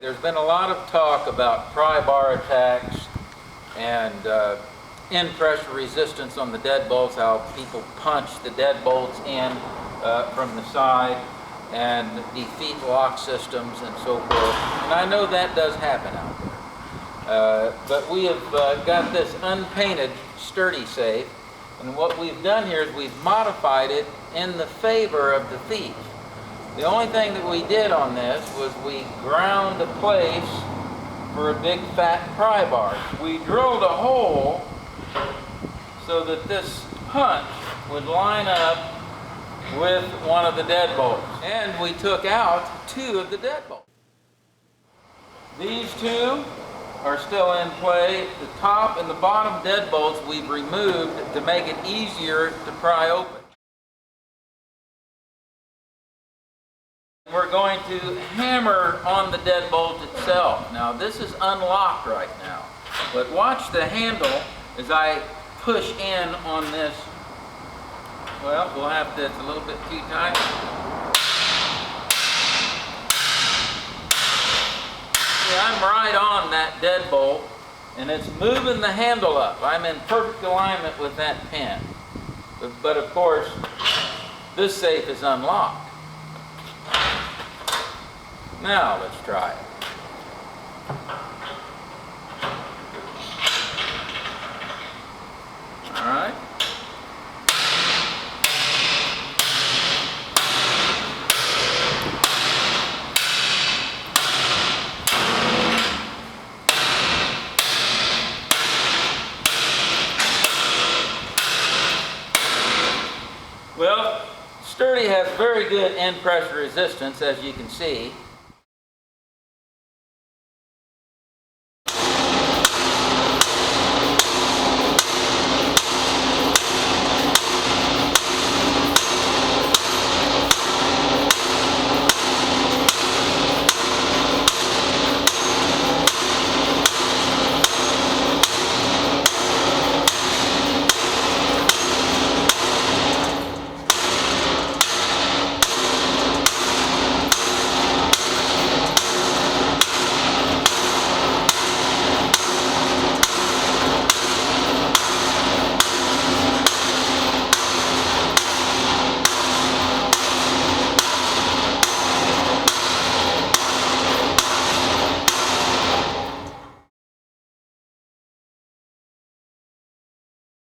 There's been a lot of talk about pry bar attacks and end pressure resistance on the deadbolts, how people punch the deadbolts in from the side and defeat lock systems and so forth. And I know that does happen out there. But we have got this unpainted sturdy safe, and what we've done here is we've modified it in the favor of the thief. The only thing that we did on this was we ground a place for a big fat pry bar. We drilled a hole so that this punch would line up with one of the deadbolts. And we took out two of the deadbolts. These two are still in play. The top and the bottom deadbolts we've removed to make it easier to pry open. We're going to hammer on the deadbolt itself. Now this is unlocked right now, but watch the handle as I push in on this. Well, we'll have to, it's a little bit too tight. See, I'm right on that deadbolt and it's moving the handle up. I'm in perfect alignment with that pin. But of course, this safe is unlocked. Now let's try it. All right. Well, sturdy has very good end pressure resistance, as you can see.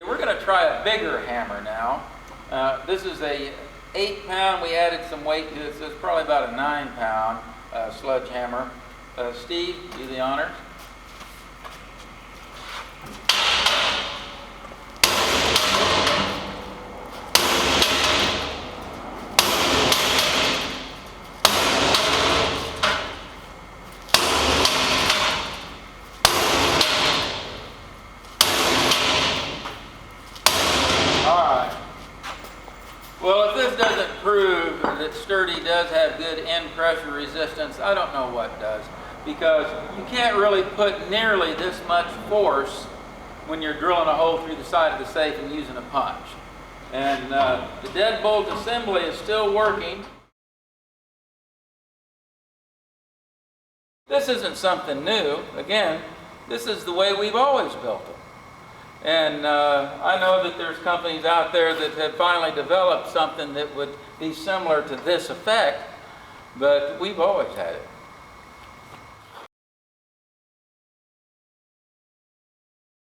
We're going to try a bigger hammer now. This is a 8-pound. We added some weight to this. It's probably about a 9-pound Sledge hammer. Steve, do the honors. Well, if this doesn't prove that sturdy does have good end pressure resistance, I don't know what does, because you can't really put nearly this much force when you're drilling a hole through the side of the safe and using a punch. And the deadbolt assembly is still working. This isn't something new. Again, this is the way we've always built them. And I know that there's companies out there that have finally developed something that would be similar to this effect, but we've always had it.